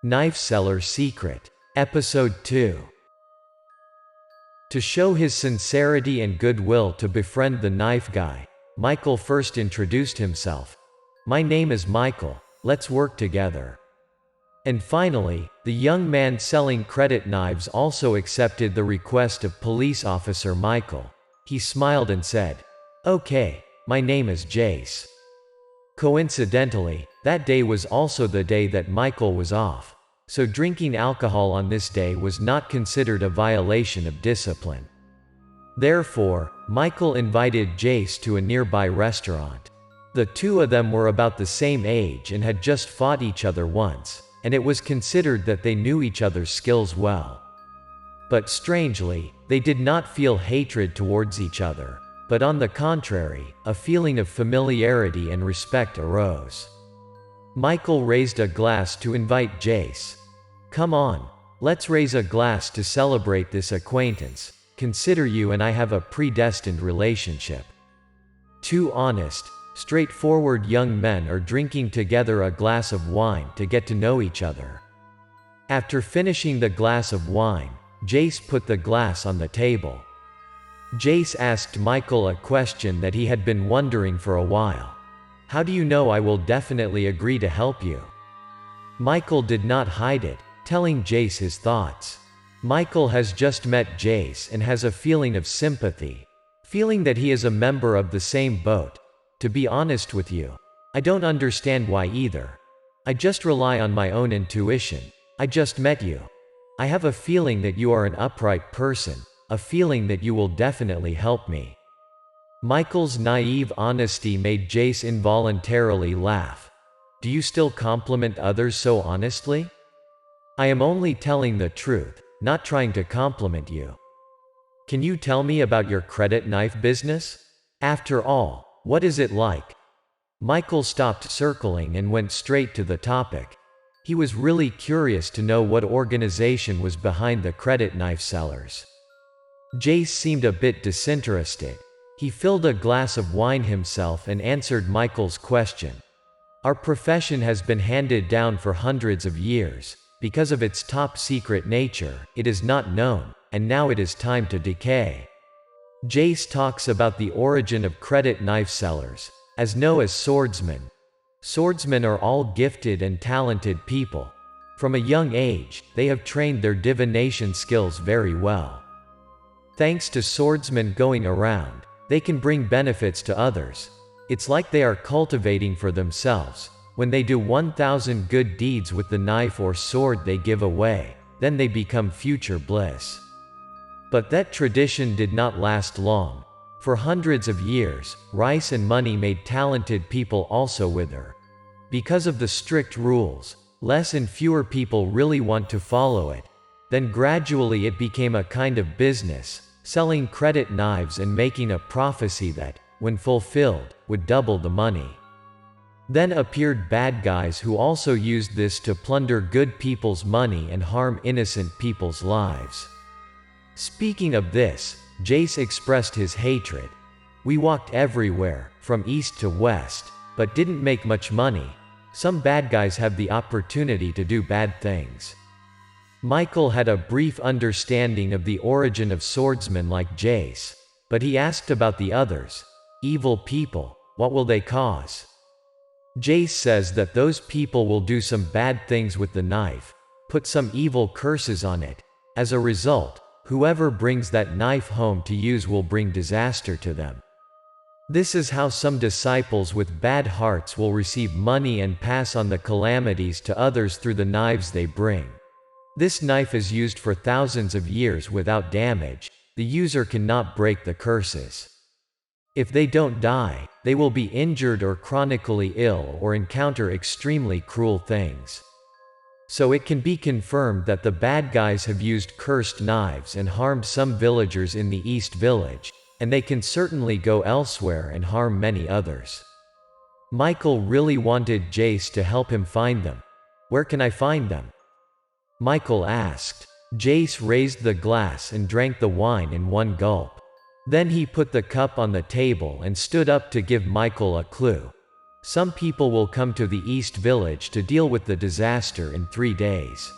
Knife Seller Secret. Episode 2. To show his sincerity and goodwill to befriend the knife guy, Michael first introduced himself. "My name is Michael, let's work together." And finally, the young man selling credit knives also accepted the request of police officer Michael. He smiled and said, "Okay, my name is Jace." Coincidentally, that day was also the day that Michael was off, so drinking alcohol on this day was not considered a violation of discipline. Therefore, Michael invited Jace to a nearby restaurant. The two of them were about the same age and had just fought each other once, and it was considered that they knew each other's skills well. But strangely, they did not feel hatred towards each other, but on the contrary, a feeling of familiarity and respect arose. Michael raised a glass to invite Jace. "Come on, let's raise a glass to celebrate this acquaintance. Consider you and I have a predestined relationship." Two honest, straightforward young men are drinking together a glass of wine to get to know each other. After finishing the glass of wine, Jace put the glass on the table. Jace asked Michael a question that he had been wondering for a while. "How do you know I will definitely agree to help you?" Michael did not hide it, telling Jace his thoughts. Michael has just met Jace and has a feeling of sympathy, feeling that he is a member of the same boat. "To be honest with you, I don't understand why either. I just rely on my own intuition. I just met you. I have a feeling that you are an upright person, a feeling that you will definitely help me." Michael's naive honesty made Jace involuntarily laugh. "Do you still compliment others so honestly?" "I am only telling the truth, not trying to compliment you." "Can you tell me about your credit knife business? After all, what is it like?" Michael stopped circling and went straight to the topic. He was really curious to know what organization was behind the credit knife sellers. Jace seemed a bit disinterested. He filled a glass of wine himself and answered Michael's question. "Our profession has been handed down for hundreds of years. Because of its top-secret nature, it is not known, and now it is time to decay." Jace talks about the origin of credit knife sellers, as known as swordsmen. Swordsmen are all gifted and talented people. From a young age, they have trained their divination skills very well. Thanks to swordsmen going around, they can bring benefits to others. It's like they are cultivating for themselves. When they do 1,000 good deeds with the knife or sword they give away, then they become future bliss. But that tradition did not last long. For hundreds of years, rice and money made talented people also wither. Because of the strict rules, less and fewer people really want to follow it. Then gradually it became a kind of business, selling credit knives and making a prophecy that, when fulfilled, would double the money. Then appeared bad guys who also used this to plunder good people's money and harm innocent people's lives. Speaking of this, Jace expressed his hatred. "We walked everywhere, from east to west, but didn't make much money. Some bad guys have the opportunity to do bad things." Michael had a brief understanding of the origin of swordsmen like Jace, but he asked about the others. "Evil people, what will they cause?" Jace says that those people will do some bad things with the knife, put some evil curses on it. As a result, whoever brings that knife home to use will bring disaster to them. This is how some disciples with bad hearts will receive money and pass on the calamities to others through the knives they bring. This knife is used for thousands of years without damage. The user cannot break the curses. If they don't die, they will be injured or chronically ill or encounter extremely cruel things. So it can be confirmed that the bad guys have used cursed knives and harmed some villagers in the East Village, and they can certainly go elsewhere and harm many others. Michael really wanted Jace to help him find them. "Where can I find them?" Michael asked. Jace raised the glass and drank the wine in one gulp. Then he put the cup on the table and stood up to give Michael a clue. Some people will come to the East Village to deal with the disaster in 3 days."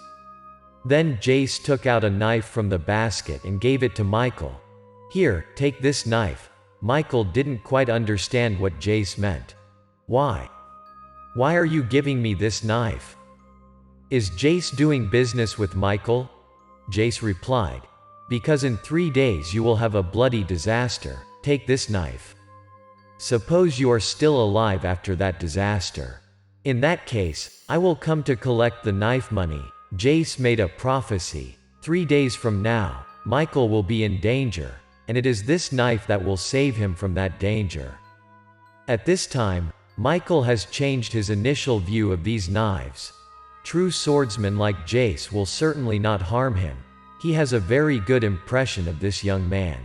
Then Jace took out a knife from the basket and gave it to Michael. "Here, take this knife." Michael didn't quite understand what Jace meant. "Why? Why are you giving me this knife? Is Jace doing business with Michael?" Jace replied, "Because in 3 days you will have a bloody disaster. Take this knife. Suppose you are still alive after that disaster. In that case, I will come to collect the knife money." Jace made a prophecy. 3 days from now, Michael will be in danger, and it is this knife that will save him from that danger. At this time, Michael has changed his initial view of these knives. True swordsmen like Jace will certainly not harm him. He has a very good impression of this young man.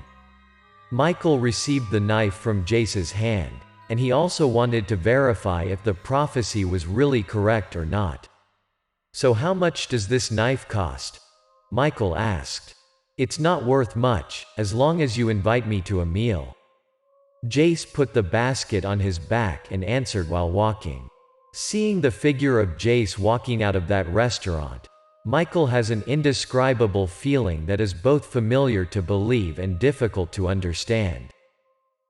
Michael received the knife from Jace's hand, and he also wanted to verify if the prophecy was really correct or not. "So how much does this knife cost?" Michael asked. "It's not worth much, as long as you invite me to a meal." Jace put the basket on his back and answered while walking. Seeing the figure of Jace walking out of that restaurant, Michael has an indescribable feeling that is both familiar to believe and difficult to understand.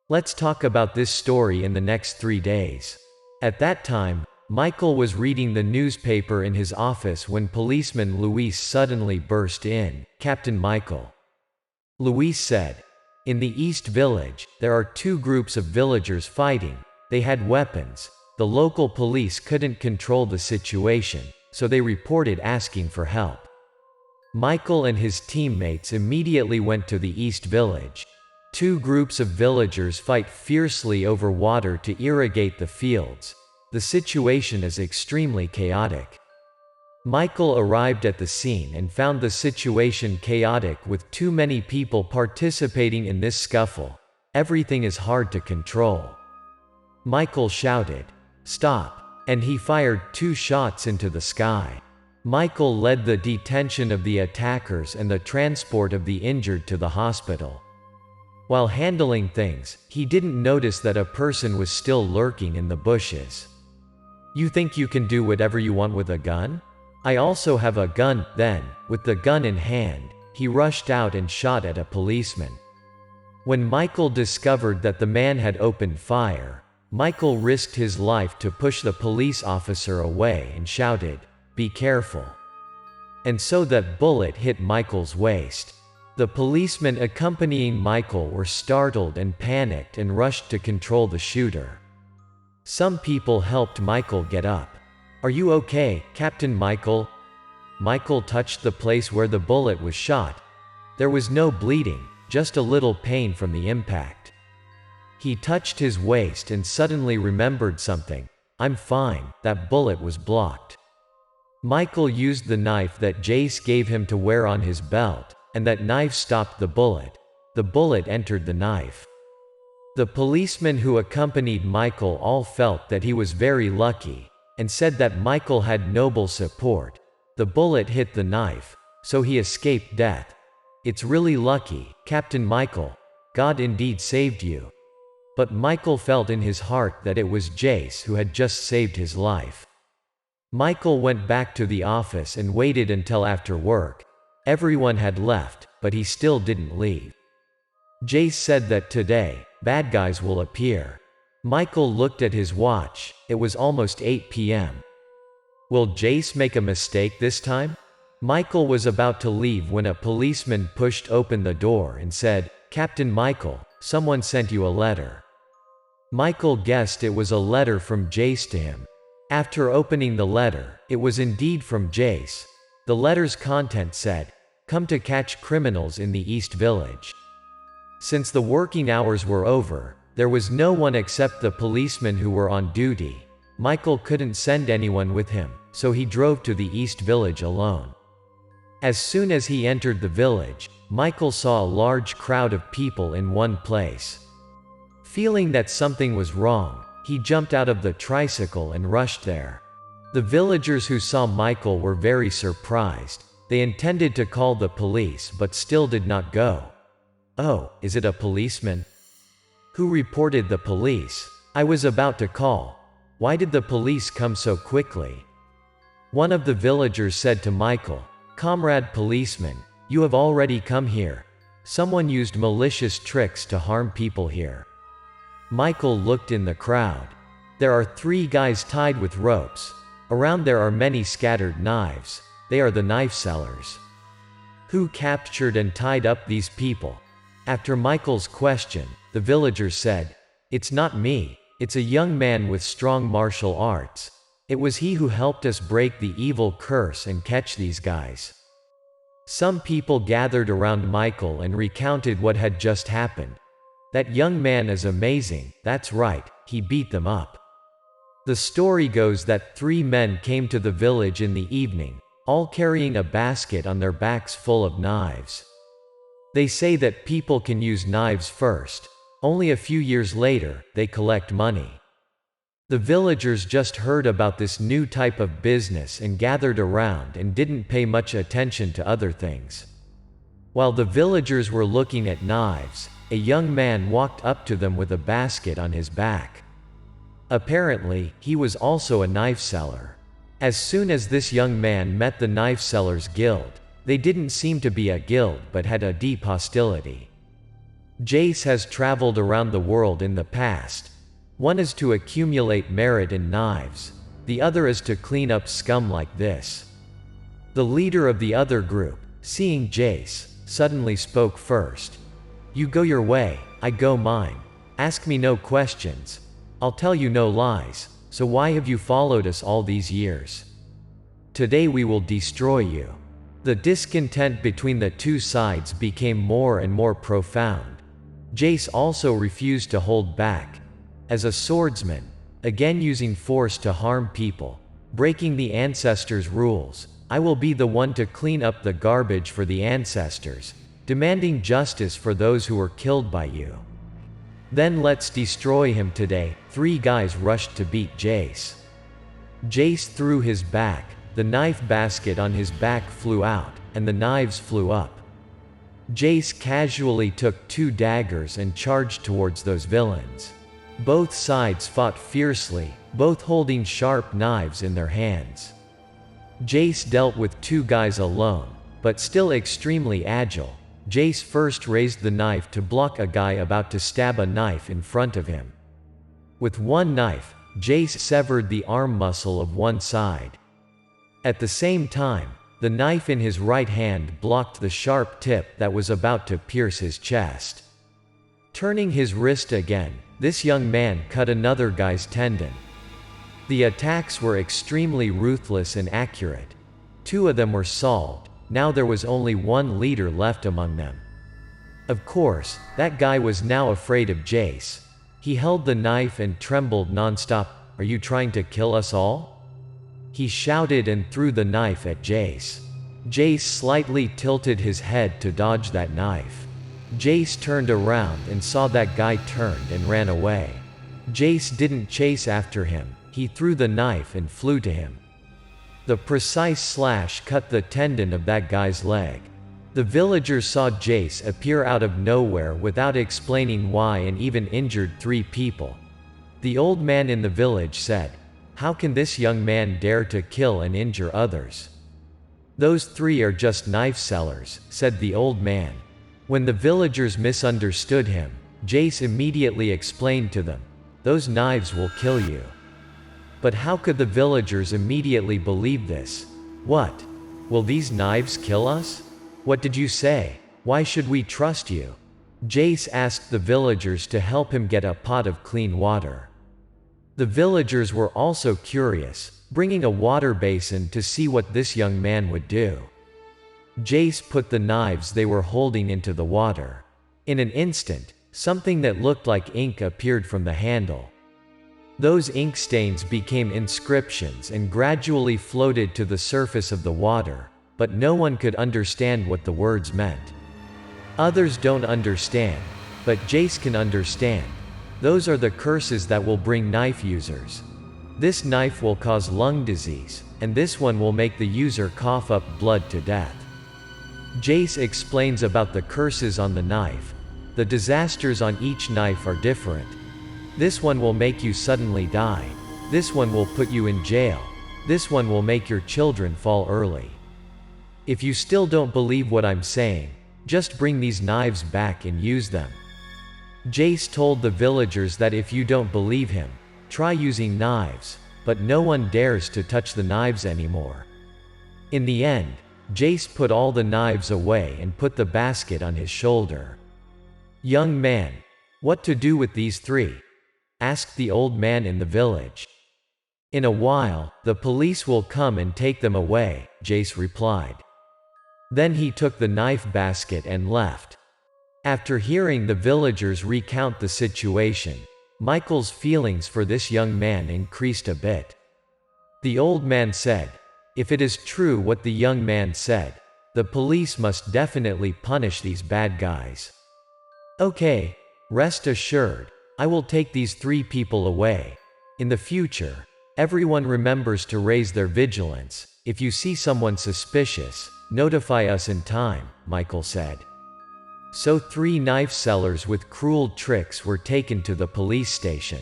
Let's talk about this story in the next 3 days. At that time, Michael was reading the newspaper in his office when policeman Luis suddenly burst in. "Captain Michael," Luis said, "in the East Village, there are 2 groups of villagers fighting. They had weapons. The local police couldn't control the situation, so they reported asking for help." Michael and his teammates immediately went to the East Village. 2 groups of villagers fight fiercely over water to irrigate the fields. The situation is extremely chaotic. Michael arrived at the scene and found the situation chaotic with too many people participating in this scuffle. Everything is hard to control. Michael shouted, "Stop!" and he fired 2 shots into the sky. Michael led the detention of the attackers and the transport of the injured to the hospital. While handling things, he didn't notice that a person was still lurking in the bushes. "You think you can do whatever you want with a gun? I also have a gun." Then, with the gun in hand, he rushed out and shot at a policeman. When Michael discovered that the man had opened fire, Michael risked his life to push the police officer away and shouted, "Be careful." And so that bullet hit Michael's waist. The policemen accompanying Michael were startled and panicked and rushed to control the shooter. Some people helped Michael get up. "Are you okay, Captain Michael?" Michael touched the place where the bullet was shot. There was no bleeding, just a little pain from the impact. He touched his waist and suddenly remembered something. "I'm fine, that bullet was blocked." Michael used the knife that Jace gave him to wear on his belt, and that knife stopped the bullet. The bullet entered the knife. The policemen who accompanied Michael all felt that he was very lucky, and said that Michael had noble support. The bullet hit the knife, so he escaped death. "It's really lucky, Captain Michael. God indeed saved you." But Michael felt in his heart that it was Jace who had just saved his life. Michael went back to the office and waited until after work. Everyone had left, but he still didn't leave. Jace said that today, bad guys will appear. Michael looked at his watch. It was almost 8 p.m. Will Jace make a mistake this time? Michael was about to leave when a policeman pushed open the door and said, "Captain Michael, someone sent you a letter." Michael guessed it was a letter from Jace to him. After opening the letter, it was indeed from Jace. The letter's content said, "Come to catch criminals in the East Village." Since the working hours were over, there was no one except the policemen who were on duty. Michael couldn't send anyone with him, so he drove to the East Village alone. As soon as he entered the village, Michael saw a large crowd of people in one place. Feeling that something was wrong, he jumped out of the tricycle and rushed there. The villagers who saw Michael were very surprised. They intended to call the police but still did not go. "Oh, is it a policeman? Who reported the police? I was about to call." Why did the police come so quickly? One of the villagers said to Michael, "Comrade policeman, you have already come here. Someone used malicious tricks to harm people here." Michael looked in the crowd. There are 3 guys tied with ropes. Around there are many scattered knives. They are the knife sellers. Who captured and tied up these people? After Michael's question, the villagers said, "It's not me, it's a young man with strong martial arts. It was he who helped us break the evil curse and catch these guys." Some people gathered around Michael and recounted what had just happened. "That young man is amazing, that's right, he beat them up." The story goes that 3 men came to the village in the evening, all carrying a basket on their backs full of knives. They say that people can use knives first. Only a few years later, they collect money. The villagers just heard about this new type of business and gathered around and didn't pay much attention to other things. While the villagers were looking at knives, a young man walked up to them with a basket on his back. Apparently, he was also a knife seller. As soon as this young man met the knife sellers guild, they didn't seem to be a guild but had a deep hostility. Jace has traveled around the world in the past. One is to accumulate merit in knives, the other is to clean up scum like this. The leader of the other group, seeing Jace, suddenly spoke first. "You go your way, I go mine. Ask me no questions. I'll tell you no lies, so why have you followed us all these years? Today we will destroy you." The discontent between the 2 sides became more and more profound. Jace also refused to hold back. As a swordsman, again using force to harm people, breaking the ancestors' rules, "I will be the one to clean up the garbage for the ancestors, demanding justice for those who were killed by you. Then let's destroy him today." 3 guys rushed to beat Jace. Jace threw his back, the knife basket on his back flew out, and the knives flew up. Jace casually took 2 daggers and charged towards those villains. Both sides fought fiercely, both holding sharp knives in their hands. Jace dealt with 2 guys alone, but still extremely agile. Jace first raised the knife to block a guy about to stab a knife in front of him. With one knife, Jace severed the arm muscle of one side. At the same time, the knife in his right hand blocked the sharp tip that was about to pierce his chest. Turning his wrist again, this young man cut another guy's tendon. The attacks were extremely ruthless and accurate. 2 of them were solved. Now there was only 1 leader left among them. Of course, that guy was now afraid of Jace. He held the knife and trembled nonstop. "Are you trying to kill us all?" he shouted and threw the knife at Jace. Jace slightly tilted his head to dodge that knife. Jace turned around and saw that guy turned and ran away. Jace didn't chase after him, he threw the knife and flew to him. The precise slash cut the tendon of that guy's leg. The villagers saw Jace appear out of nowhere without explaining why and even injured 3 people. The old man in the village said, "How can this young man dare to kill and injure others?" "Those 3 are just knife sellers," said the old man. When the villagers misunderstood him, Jace immediately explained to them, "Those knives will kill you." But how could the villagers immediately believe this? "What? Will these knives kill us? What did you say? Why should we trust you?" Jace asked the villagers to help him get a pot of clean water. The villagers were also curious, bringing a water basin to see what this young man would do. Jace put the knives they were holding into the water. In an instant, something that looked like ink appeared from the handle. Those ink stains became inscriptions and gradually floated to the surface of the water, but no one could understand what the words meant. Others don't understand, but Jace can understand. Those are the curses that will bring knife users. This knife will cause lung disease, and this one will make the user cough up blood to death. Jace explains about the curses on the knife. The disasters on each knife are different. This one will make you suddenly die. This one will put you in jail. This one will make your children fall early. If you still don't believe what I'm saying, just bring these knives back and use them." Jace told the villagers that if you don't believe him, try using knives, but no one dares to touch the knives anymore. In the end, Jace put all the knives away and put the basket on his shoulder. "Young man, what to do with these 3? Asked the old man in the village. "In a while, the police will come and take them away," Jace replied. Then he took the knife basket and left. After hearing the villagers recount the situation, Michael's feelings for this young man increased a bit. The old man said, "If it is true what the young man said, the police must definitely punish these bad guys. Okay, rest assured, I will take these 3 people away. In the future, everyone remembers to raise their vigilance. If you see someone suspicious, notify us in time," Michael said. So 3 knife sellers with cruel tricks were taken to the police station.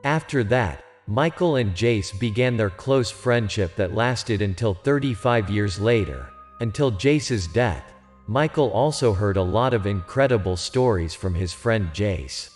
After that, Michael and Jace began their close friendship that lasted until 35 years later. Until Jace's death, Michael also heard a lot of incredible stories from his friend Jace.